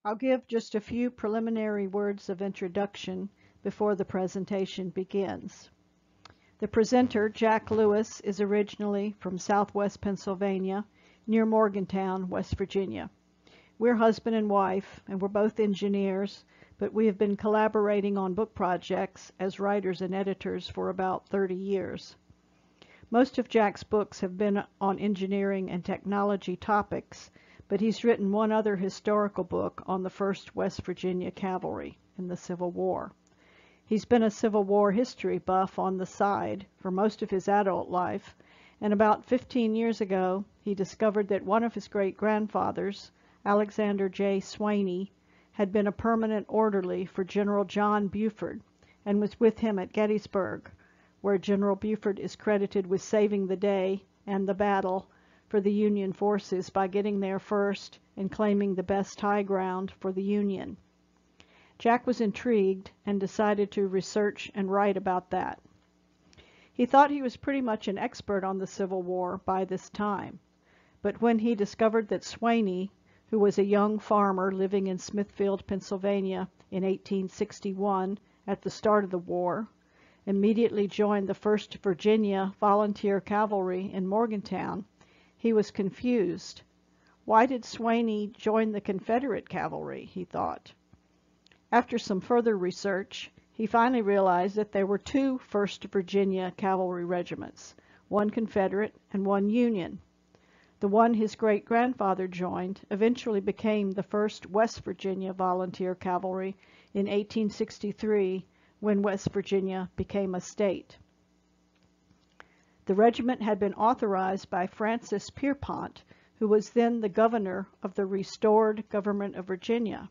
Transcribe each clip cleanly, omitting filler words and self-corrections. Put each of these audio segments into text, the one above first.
I'll give just a few preliminary words of introduction before the presentation begins. The presenter, Jack Lewis, is originally from Southwest Pennsylvania, near Morgantown, West Virginia. We're husband and wife, and we're both engineers, but we have been collaborating on book projects as writers and editors for about 30 years. Most of Jack's books have been on engineering and technology topics, but he's written one other historical book on the 1st West Virginia Cavalry in the Civil War. He's been a Civil War history buff on the side for most of his adult life, and about 15 years ago he discovered that one of his great-grandfathers, Alexander J. Swaney, had been a permanent orderly for General John Buford and was with him at Gettysburg, where General Buford is credited with saving the day and the battle for the Union forces by getting there first and claiming the best high ground for the Union. Jack was intrigued and decided to research and write about that. He thought he was pretty much an expert on the Civil War by this time, but when he discovered that Swaney, who was a young farmer living in Smithfield, Pennsylvania in 1861 at the start of the war, immediately joined the 1st Virginia Volunteer Cavalry in Morgantown, he was confused. Why did Swaney join the Confederate cavalry, he thought. After some further research, he finally realized that there were two 1st Virginia cavalry regiments, one Confederate and one Union. The one his great-grandfather joined eventually became the 1st West Virginia Volunteer Cavalry in 1863, when West Virginia became a state. The regiment had been authorized by Francis Pierpont, who was then the governor of the restored government of Virginia.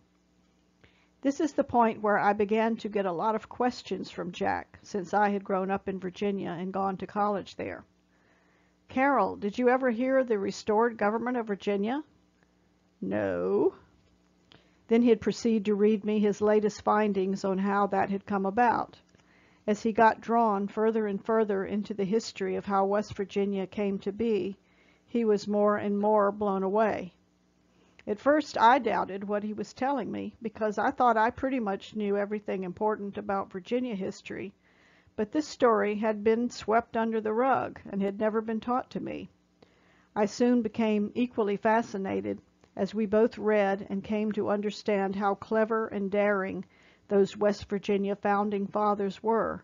This is the point where I began to get a lot of questions from Jack, since I had grown up in Virginia and gone to college there. "Carol, did you ever hear of the restored government of Virginia?" "No." Then he'd proceed to read me his latest findings on how that had come about. As he got drawn further and further into the history of how West Virginia came to be, he was more and more blown away. At first I doubted what he was telling me, because I thought I pretty much knew everything important about Virginia history, but this story had been swept under the rug and had never been taught to me. I soon became equally fascinated as we both read and came to understand how clever and daring those West Virginia founding fathers were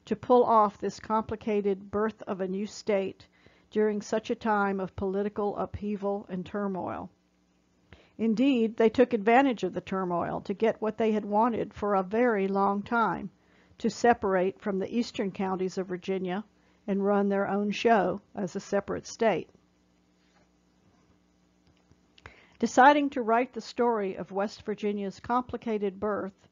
to pull off this complicated birth of a new state during such a time of political upheaval and turmoil. Indeed, they took advantage of the turmoil to get what they had wanted for a very long time, to separate from the eastern counties of Virginia and run their own show as a separate state. Deciding to write the story of West Virginia's complicated birth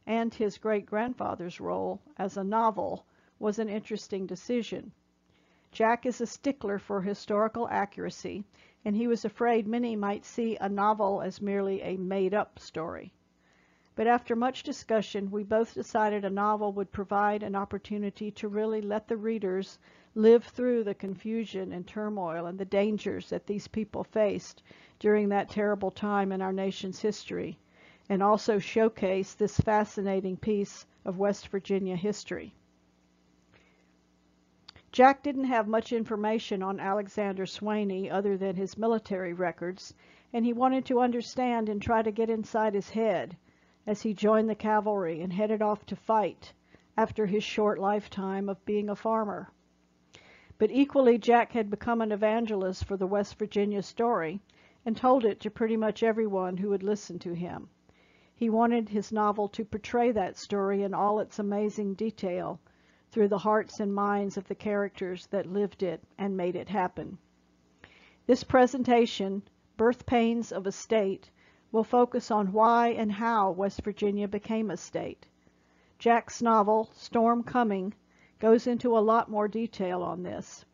and his great-grandfather's role as a novel was an interesting decision. Jack is a stickler for historical accuracy, and he was afraid many might see a novel as merely a made-up story. But after much discussion, we both decided a novel would provide an opportunity to really let the readers live through the confusion and turmoil and the dangers that these people faced during that terrible time in our nation's history, and also showcase this fascinating piece of West Virginia history. Jack didn't have much information on Alexander Swaney other than his military records, and he wanted to understand and try to get inside his head as he joined the cavalry and headed off to fight after his short lifetime of being a farmer. But equally, Jack had become an evangelist for the West Virginia story and told it to pretty much everyone who would listen to him. He wanted his novel to portray that story in all its amazing detail through the hearts and minds of the characters that lived it and made it happen. This presentation, Birth Pains of a State, will focus on why and how West Virginia became a state. Jack's novel, Storm Coming, goes into a lot more detail on this.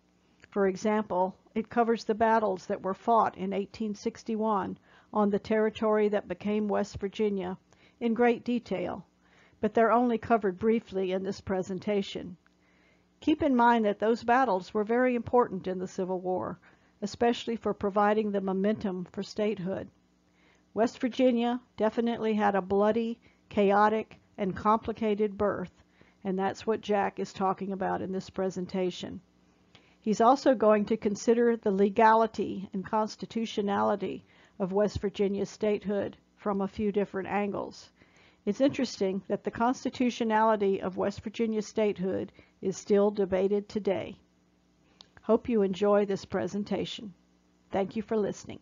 For example, it covers the battles that were fought in 1861 on the territory that became West Virginia in great detail, but they're only covered briefly in this presentation. Keep in mind that those battles were very important in the Civil War, especially for providing the momentum for statehood. West Virginia definitely had a bloody, chaotic, and complicated birth, and that's what Jack is talking about in this presentation. He's also going to consider the legality and constitutionality of West Virginia statehood from a few different angles. It's interesting that the constitutionality of West Virginia statehood is still debated today. Hope you enjoy this presentation. Thank you for listening.